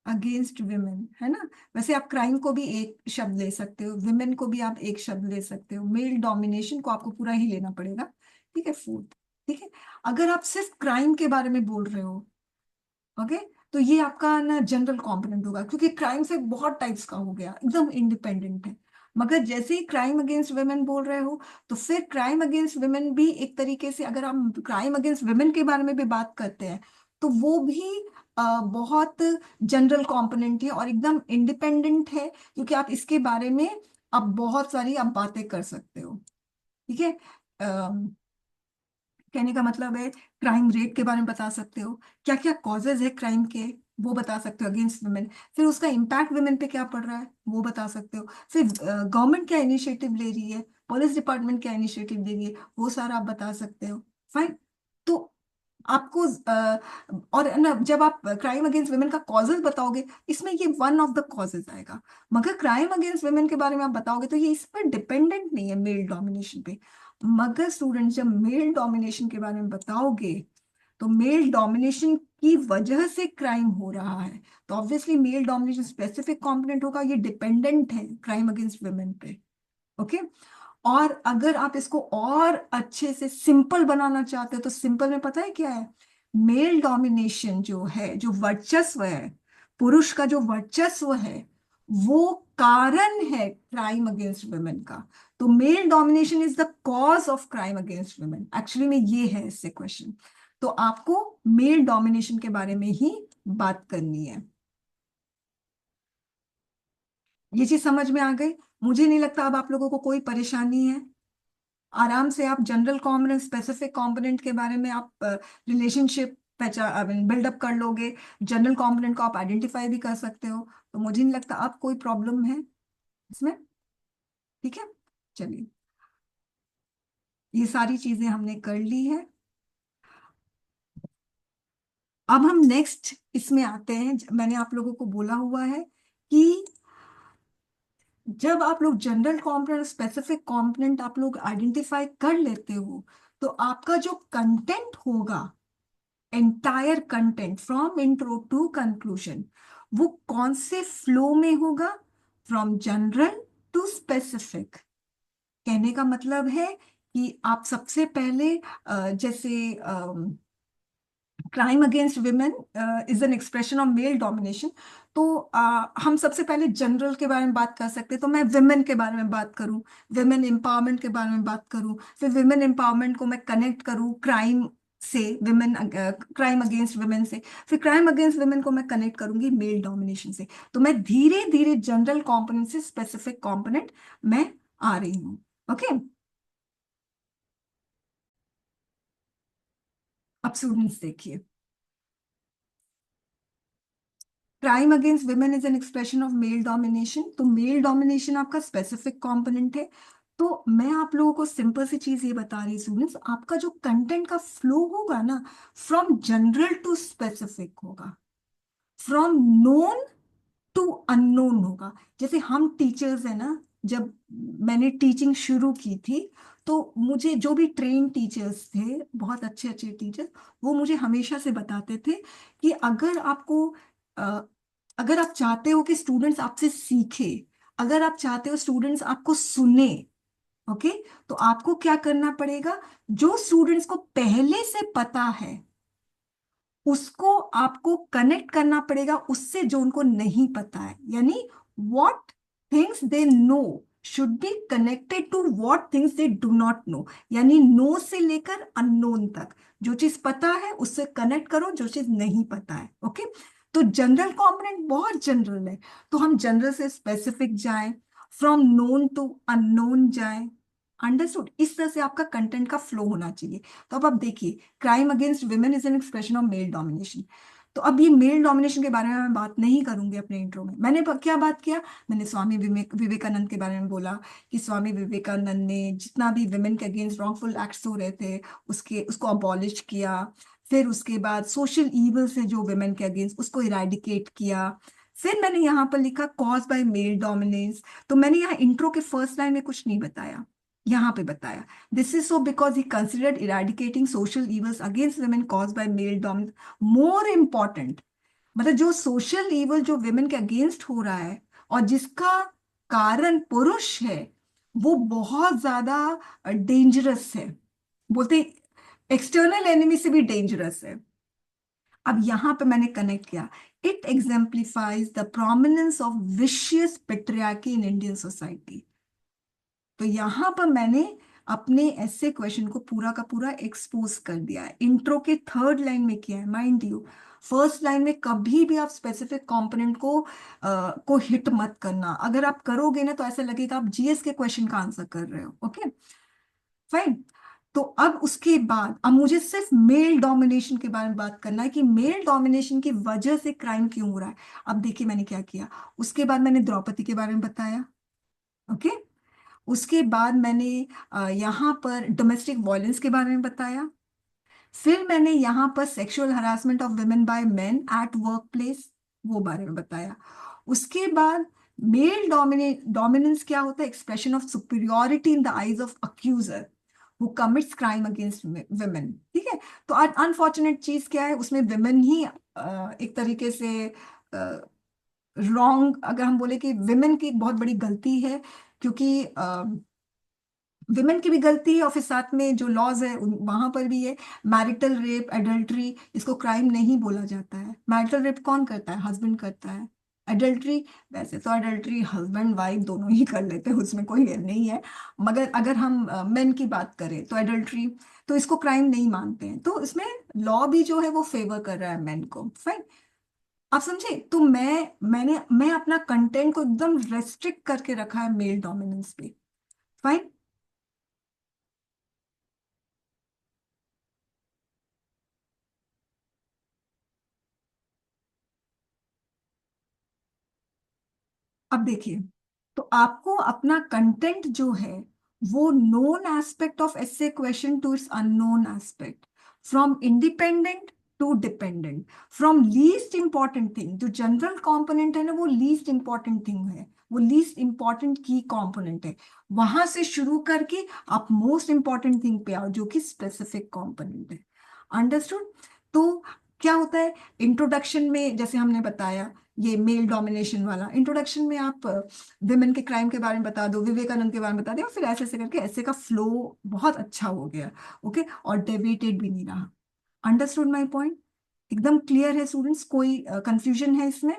अगेंस्ट वुमेन है ना, वैसे आप क्राइम को भी एक शब्द ले सकते हो, वुमेन को भी आप एक शब्द ले सकते हो, मेल डोमिनेशन को आपको पूरा ही लेना पड़ेगा, ठीक है, फोर्थ। ठीक है, अगर आप सिर्फ क्राइम के बारे में बोल रहे हो, ओके, तो ये आपका ना जनरल कंपोनेंट होगा, क्योंकि क्राइम से बहुत टाइप्स का हो गया, एकदम इंडिपेंडेंट है। मगर जैसे ही क्राइम अगेंस्ट वुमेन बोल रहे हो, तो फिर क्राइम अगेंस्ट वुमेन भी एक तरीके से, अगर हम क्राइम अगेंस्ट वुमेन के बारे में भी बात करते हैं, तो वो भी बहुत जनरल कंपोनेंट है और एकदम इंडिपेंडेंट है, क्योंकि आप इसके बारे में आप बहुत सारी आप बातें कर सकते हो। ठीक है, कहने का मतलब है क्राइम रेट के बारे में बता सकते हो, क्या क्या कॉजेज है क्राइम के, वो बता सकते हो, अगेंस्ट वुमेन। फिर उसका इम्पैक्ट वुमेन पे क्या पड़ रहा है वो बता सकते हो। फिर गवर्नमेंट क्या इनिशिएटिव ले रही है, पुलिस डिपार्टमेंट क्या इनिशिएटिव ले रही है, वो सारा आप बता सकते हो। फाइन। तो आपको और ना, जब आप क्राइम अगेंस्ट वुमेन का कॉजेज बताओगे, इसमें ये वन ऑफ द कॉजेज आएगा। मगर क्राइम अगेंस्ट वुमेन के बारे में आप बताओगे तो ये इस पर डिपेंडेंट नहीं है, मेल डोमिनेशन पे। मगर स्टूडेंट, जब मेल डोमिनेशन के बारे में बताओगे तो मेल डोमिनेशन की वजह से क्राइम हो रहा है, तो obviously male domination specific component होगा, ये डिपेंडेंट है क्राइम अगेंस्ट वुमेन पे। ओके। और अगर आप इसको और अच्छे से सिंपल बनाना चाहते हो तो सिंपल में पता है क्या है, मेल डोमिनेशन जो है, जो वर्चस्व है, पुरुष का जो वर्चस्व है, वो कारण है क्राइम अगेंस्ट वुमेन का। तो male domination is the cause of crime against women, actually में ये है इससे क्वेश्चन। तो आपको मेल डोमिनेशन के बारे में ही बात करनी है। ये चीज समझ में आ गई? मुझे नहीं लगता अब आप लोगों को कोई परेशानी है। आराम से आप जनरल कॉम्पोनेंट, स्पेसिफिक कॉम्पोनेंट के बारे में आप रिलेशनशिप पहचान बिल्डअप कर लोगे। जनरल कॉम्पोनेंट को आप आइडेंटिफाई भी कर सकते हो। तो मुझे नहीं लगता अब कोई प्रॉब्लम है इसमें। ठीक है, चलिए, ये सारी चीजें हमने कर ली है। अब हम नेक्स्ट इसमें आते हैं। मैंने आप लोगों को बोला हुआ है कि जब आप लोग जनरल कंपोनेंट, स्पेसिफिक कंपोनेंट आप लोग आइडेंटिफाई कर लेते हो, तो आपका जो कंटेंट होगा, entire content from intro to conclusion, वो कौन से फ्लो में होगा, फ्रॉम जनरल टू स्पेसिफिक। कहने का मतलब है कि आप सबसे पहले जैसे crime against women is an expression of male domination, तो हम सबसे पहले जनरल के बारे में बात कर सकते हैं। तो मैं वुमेन के बारे में बात करूं, वुमेन एम्पावरमेंट के बारे में बात करूं, फिर वुमेन एम्पावरमेंट को मैं कनेक्ट करूं क्राइम से, वुमेन क्राइम अगेंस्ट वुमेन से, फिर क्राइम अगेंस्ट वुमेन को मैं कनेक्ट करूंगी मेल डोमिनेशन से। तो मैं धीरे धीरे जनरल कॉम्पोनेंट से स्पेसिफिक कॉम्पोनेंट मैं आ रही हूँ। ओके, अब स्टूडेंट्स देखिए, crime against women is an expression of male domination. तो मेल डोमिनेशन आपका स्पेसिफिक कंपोनेंट है। तो मैं आप लोगों को सिंपल सी चीज ये बता रही स्टूडेंट्स, आपका जो कंटेंट का फ्लो होगा ना, फ्रॉम जनरल टू स्पेसिफिक होगा, फ्रॉम नोन टू अननोन होगा। जैसे हम टीचर्स है ना, जब मैंने टीचिंग शुरू की थी, तो मुझे जो भी ट्रेन टीचर्स थे, बहुत अच्छे अच्छे टीचर्स, वो मुझे हमेशा से बताते थे कि अगर आपको अगर आप चाहते हो कि स्टूडेंट्स आपसे सीखे, अगर आप चाहते हो स्टूडेंट्स आपको सुने, ओके, तो आपको क्या करना पड़ेगा, जो स्टूडेंट्स को पहले से पता है उसको आपको कनेक्ट करना पड़ेगा उससे जो उनको नहीं पता है। यानी what things they know should be connected to what things they do not know. यानी नो से लेकर अननोन तक, जो चीज पता है उससे कनेक्ट करो, जो चीज नहीं पता है। ओके, तो जनरल कंपोनेंट बहुत जनरल है, तो हम जनरल से स्पेसिफिक जाएं, फ्रॉम नोन टू अननोन जाएं। अंडरस्टूड? इस तरह से आपका कंटेंट का फ्लो होना चाहिए। तो अब आप देखिए, crime against women is an expression of male domination. तो अब ये मेल डोमिनेशन के बारे में मैं बात नहीं करूंगी अपने इंट्रो में। मैंने क्या बात किया, मैंने स्वामी विवेकानंद के बारे में बोला कि स्वामी विवेकानंद ने जितना भी वुमेन के अगेंस्ट रॉन्गफुल एक्ट्स हो रहे थे उसको अबॉलिश किया। फिर उसके बाद सोशल ईवल से जो वुमेन के अगेंस्ट, उसको इराडिकेट किया। फिर मैंने यहाँ पर लिखा कॉज बाय मेल डोमिनेंस। तो मैंने यहाँ इंट्रो के फर्स्ट लाइन में कुछ नहीं बताया, यहाँ पे बताया, this is so because he considered eradicating social evils against women cause by male dominance more important. मतलब जो सोशल इवल जो वुमेन के अगेंस्ट हो रहा है और जिसका कारण पुरुष है, वो बहुत ज्यादा डेंजरस है, बोलते एक्सटर्नल एनिमी से भी डेंजरस है। अब यहां पे मैंने कनेक्ट किया, it exemplifies the prominence of vicious patriarchy in Indian society. तो यहां पर मैंने अपने ऐसे क्वेश्चन को पूरा का पूरा एक्सपोज कर दिया है। इंट्रो के थर्ड लाइन में किया है, माइंड यू। फर्स्ट लाइन में कभी भी आप स्पेसिफिक कंपोनेंट को हिट मत करना। अगर आप करोगे ना तो ऐसा लगेगा आप जीएस के क्वेश्चन का आंसर कर रहे हो। Okay, fine. तो अब उसके बाद अब मुझे सिर्फ मेल डोमिनेशन के बारे में बात करना है कि मेल डोमिनेशन की वजह से क्राइम क्यों हो रहा है। अब देखिए मैंने क्या किया, उसके बाद मैंने द्रौपदी के बारे में बताया, ओके। उसके बाद मैंने यहाँ पर डोमेस्टिक वायलेंस के बारे में बताया। फिर मैंने यहाँ पर sexual harassment of women bye main at work place वो बारे में बताया। उसके बाद मेल डोमिनेंस क्या होता है, expression of superiority in the eyes of accuser who commits crime against women, ठीक है। तो अनफॉर्चुनेट चीज क्या है, उसमें वुमेन ही एक तरीके से रॉन्ग, अगर हम बोले कि विमेन की बहुत बड़ी गलती है, क्योंकि विमेन की भी गलती है और फिर साथ में जो लॉज है वहां पर भी है। मैरिटल रेप, एडल्ट्री, इसको क्राइम नहीं बोला जाता है। मैरिटल रेप कौन करता है, हस्बैंड करता है। एडल्ट्री, वैसे तो एडल्ट्री हस्बैंड वाइफ दोनों ही कर लेते हैं, उसमें कोई नहीं है, मगर अगर हम मेन की बात करें तो एडल्ट्री, तो इसको क्राइम नहीं मानते हैं। तो इसमें लॉ भी जो है वो फेवर कर रहा है मेन को, फाइन। आप समझे, तो मैं अपना कंटेंट को एकदम रेस्ट्रिक्ट करके रखा है मेल डोमिनेंस पे, फाइन। अब देखिए, तो आपको अपना कंटेंट जो है वो known aspect of essay question to its unknown aspect, from independent to dependent, from least important thing, जो जनरल कंपोनेंट है ना वो लीस्ट इंपॉर्टेंट थिंग है, वो लीस्ट इंपॉर्टेंट की कंपोनेंट है, वहां से शुरू करके आप मोस्ट इंपॉर्टेंट थिंग पे आओ जो कि स्पेसिफिक कंपोनेंट है। अंडरस्टूड। तो क्या होता है इंट्रोडक्शन में, जैसे हमने बताया ये मेल डोमिनेशन वाला, इंट्रोडक्शन में आप विमेन के क्राइम के बारे में बता दो, विवेकानंद के बारे में बता दो, फिर ऐसे ऐसे करके ऐसे का फ्लो बहुत अच्छा हो गया, ओके, और डेविएटेड भी नहीं रहा। अंडरस्टूड माय पॉइंट, एकदम क्लियर है स्टूडेंट्स, कोई कंफ्यूजन है इसमें?